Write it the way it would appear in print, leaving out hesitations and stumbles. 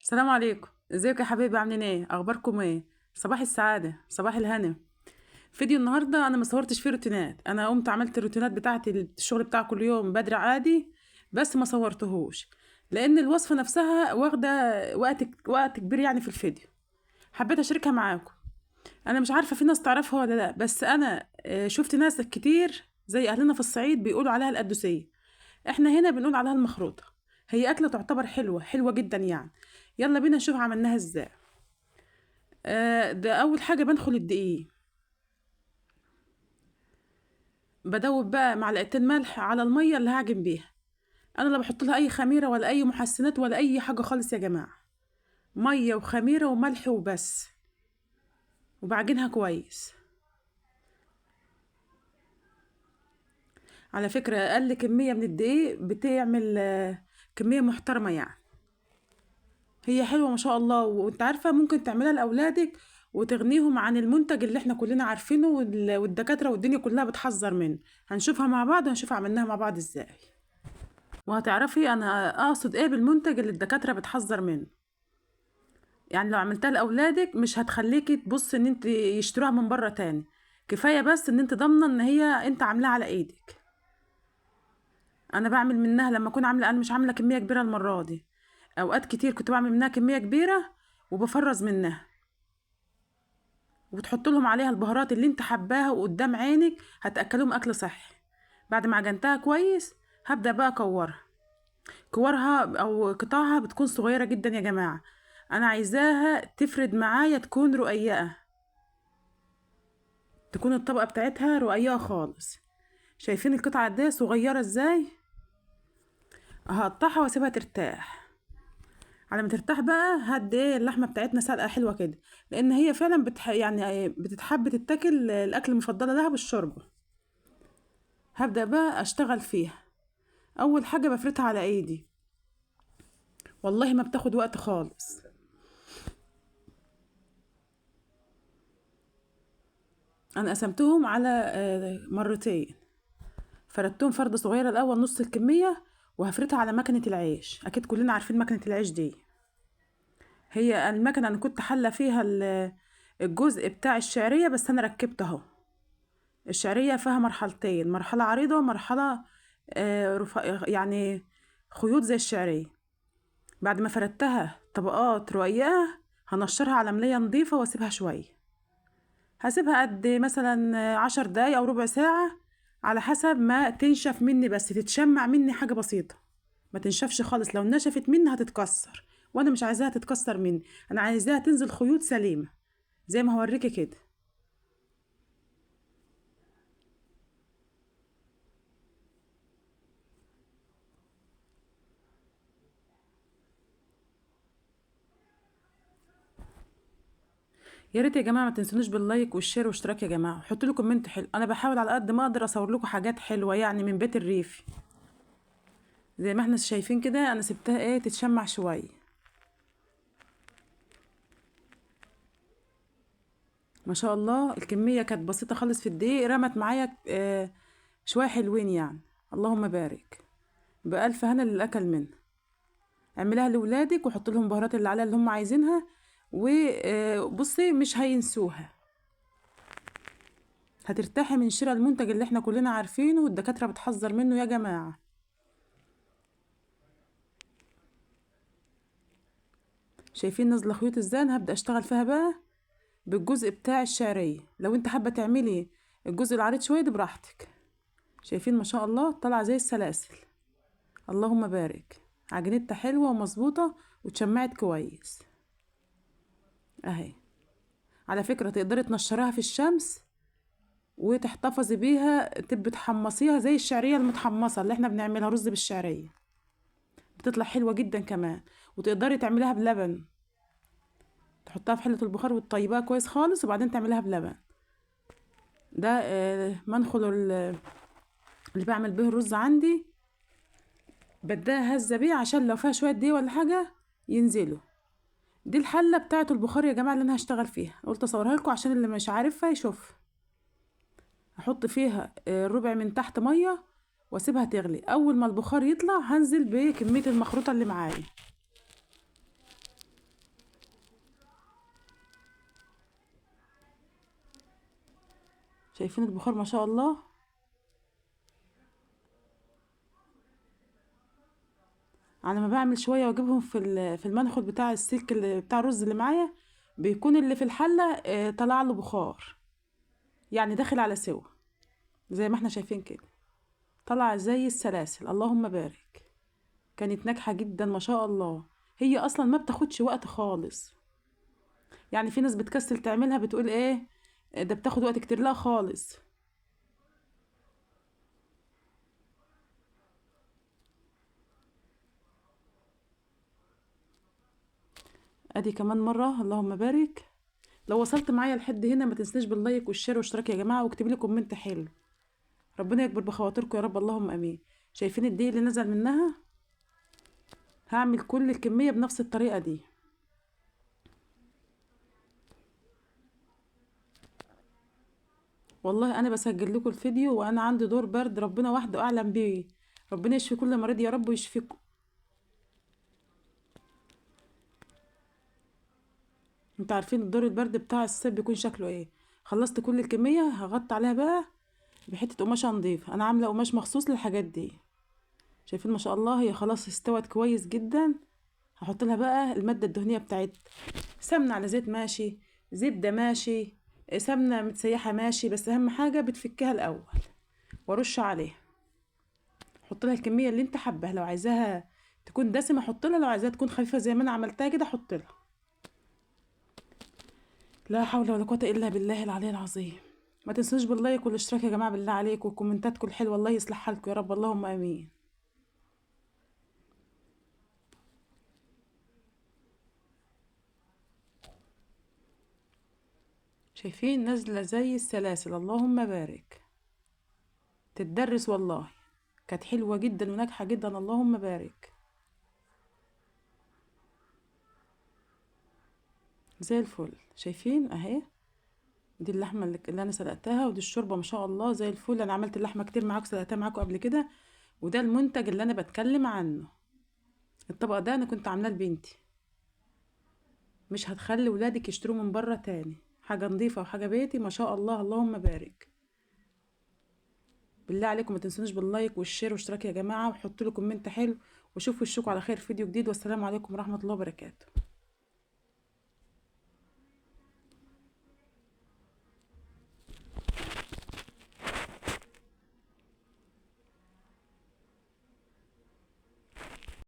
السلام عليكم، ازيكم يا حبايبي؟ عاملين ايه؟ اخباركم ايه؟ صباح السعاده، صباح الهنا. فيديو النهارده انا ما صورتش فيه روتينات. انا قمت عملت الروتينات بتاعتي، الشغل بتاع كل يوم بدري عادي، بس ما صورتهوش لان الوصفه نفسها واخده وقت كبير يعني في الفيديو. حبيت اشاركها معاكم. انا مش عارفه في ناس تعرفها ولا لا، بس انا شفت ناس كتير زي اهلنا في الصعيد بيقولوا عليها القدوسيه. احنا هنا بنقول عليها المخروطه. هي اكله تعتبر حلوه حلوه جدا يعني. يلا بينا نشوف عملناها ازاي. ده اول حاجه بنخل الدقيق. بدوب بقى معلقتين ملح على الميه اللي هعجن بيها. انا لا بحط لها اي خميره ولا اي محسنات ولا اي حاجه خالص يا جماعه. ميه وخميره وملح وبس. وبعجنها كويس. على فكره اقل كميه من الدقيق بتعمل كميه محترمه يعني. هي حلوه ما شاء الله، وانت عارفه ممكن تعملها لاولادك وتغنيهم عن المنتج اللي احنا كلنا عارفينه والدكاتره والدنيا كلها بتحذر منه. هنشوفها مع بعض وهنشوف عملناها مع بعض ازاي. وهتعرفي انا اقصد ايه بالمنتج اللي الدكاتره بتحذر منه. يعني لو عملتها لاولادك مش هتخليكي تبص ان انت يشتروها من بره تاني. كفايه بس ان انت ضامنه ان هي انت عاملاها على ايدك. انا بعمل منها لما اكون عامله، انا مش عامله كميه كبيره المره دي. اوقات كتير كنت بعمل منها كميه كبيره وبفرز منها. وبتحط لهم عليها البهارات اللي انت حباها وقدام عينك هتاكلهم اكل صحي. بعد ما عجنتها كويس هبدا بقى اكورها. كورها او قطعها بتكون صغيره جدا يا جماعه. انا عايزاها تفرد معايا، تكون رقيقه. تكون الطبقه بتاعتها رقيقه خالص. شايفين القطعه دي صغيره ازاي؟ هقطعها واسيبها ترتاح. على ما ترتاح بقى هدي ايه اللحمه بتاعتنا سلقه حلوه كده. لان هي فعلا يعني بتتحب تتاكل الاكل المفضله لها بالشوربه. هبدا بقى اشتغل فيها. اول حاجه بفردها على ايدي. والله ما بتاخد وقت خالص. انا قسمتهم على مرتين. فردتهم فردة صغيرة الأول نص الكمية. وهفردها على مكنة العيش. أكيد كلنا عارفين مكنة العيش دي. هي المكنة أنا كنت حلة فيها الجزء بتاع الشعرية، بس أنا ركبته أهو. الشعرية فيها مرحلتين، مرحلة عريضة ومرحلة يعني خيوط زي الشعرية. بعد ما فردتها طبقات رقيقة هنشرها على ملاية نظيفة واسيبها شوية. هسيبها قد مثلا 10 دقايق او ربع ساعة. على حسب ما تنشف مني، بس تتشمع مني حاجة بسيطة. ما تنشفش خالص، لو نشفت مني هتتكسر. وانا مش عايزاها تتكسر مني. انا عايزاها تنزل خيوط سليمة. زي ما هوريكي كده. يا ريت يا جماعة ما تنسونوش باللايك والشير واشتراك يا جماعة، حطوا لي كومنت حلو. انا بحاول على قد ما اقدر اصور لكم حاجات حلوة يعني من بيت الريف. زي ما احنا شايفين كده انا سبتها ايه تتشمع شوية. ما شاء الله الكمية كانت بسيطة خالص في الدقيق، رمت معايا شوية حلوين يعني. اللهم بارك. بألف هنا اللي أكل منها. اعمليها لولادك وحط لهم البهارات اللي عليها اللي هم عايزينها. وبصي مش هينسوها. هترتاحي من شراء المنتج اللي احنا كلنا عارفينه والدكاترة بتحذر منه يا جماعة. شايفين نازلة خيوط ازاي؟ انا هبدأ اشتغل فيها بقى بالجزء بتاع الشعرية. لو انت حابة تعملي الجزء العريض شوية ده براحتك. شايفين ما شاء الله طالعة زي السلاسل. اللهم بارك. عجنتها حلوة ومظبوطة واتشمعت كويس. اهي. على فكرة تقدري تنشريها في الشمس وتحتفظي بيها، تبقي تحمصيها زي الشعرية المتحمصة اللي احنا بنعملها رز بالشعرية. بتطلع حلوة جدا كمان. وتقدري تعمليها بلبن. تحطها في حلة البخار وتطيبها كويس خالص وبعدين تعمليها بلبن. ده منخل اللي بعمل به الرز عندي. بديها هزة بيه عشان لو فيها شوية دقيق ولا حاجة ينزلوا. دي الحلة بتاعة البخار يا جماعة اللي انا هشتغل فيها. قلت اصورها لكم عشان اللي مش عارفها يشوف. هحط فيها ربع من تحت مية. واسيبها تغلي. اول ما البخار يطلع هنزل بكمية المخروطة اللي معايا. شايفين البخار ما شاء الله. انا لما بعمل شويه واجيبهم في المنخل بتاع السلك اللي بتاع الرز اللي معايا، بيكون اللي في الحله طلع له بخار، يعني داخل على سوا، زي ما احنا شايفين كده، طلع زي السلاسل. اللهم بارك. كانت ناجحه جدا ما شاء الله. هي اصلا ما بتاخدش وقت خالص. يعني في ناس بتكسل تعملها، بتقول ايه ده بتاخد وقت كتير، لا خالص. ادي كمان مره. اللهم بارك. لو وصلت معايا لحد هنا ما تنسناش باللايك والشير والاشتراك يا جماعه، واكتبي لي كومنت حلو. ربنا يكبر بخواطركم يا رب، اللهم امين. شايفين الدقيق اللي نزل منها؟ هعمل كل الكميه بنفس الطريقه دي. والله انا بسجل لكم الفيديو وانا عندي دور برد، ربنا وحده اعلم بيه. ربنا يشفي كل مريض يا رب ويشفيكم. انتوا عارفين الدور البرد بتاع الصيف بيكون شكله ايه. خلصت كل الكميه، هغطي عليها بقى بحته قماشه نضيفه. انا عامله قماش مخصوص للحاجات دي. شايفين ما شاء الله، هي خلاص استوت كويس جدا. هحط لها بقى الماده الدهنيه بتاعتها. سمنه على زيت ماشي، زبده ماشي، سمنه متسيحه ماشي، بس اهم حاجه بتفكها الاول وارش عليها. حط لها الكميه اللي انت حباها، لو عايزاها تكون دسمه حط لها، لو عايزاها تكون خفيفه زي ما انا عملتها كده حط لها. لا حول ولا قوه الا بالله العلي العظيم. ما تنسوش باللايك والاشتراك يا جماعه بالله عليكم، وكومنتاتكم الحلوه الله يصلح حالكم يا رب، اللهم امين. شايفين نازله زي السلاسل، اللهم بارك. تتدرس والله. كانت حلوه جدا وناجحه جدا، اللهم بارك. زي الفل. شايفين اهي. دي اللحمه اللي انا سلقتها، ودي الشوربه ما شاء الله زي الفل. انا عملت اللحمه كتير معاكم، سلقتها معاكم قبل كده. وده المنتج اللي انا بتكلم عنه. الطبق ده انا كنت عاملاه لبنتي. مش هتخلي ولادك يشتروا من بره تاني. حاجه نظيفه وحاجه بيتي ما شاء الله، اللهم بارك. بالله عليكم ما تنسونيش باللايك والشير واشتراك يا جماعه، وحطوا لي كومنت حلو. وشوفوا الشوكوا على خير في فيديو جديد، والسلام عليكم ورحمه الله وبركاته.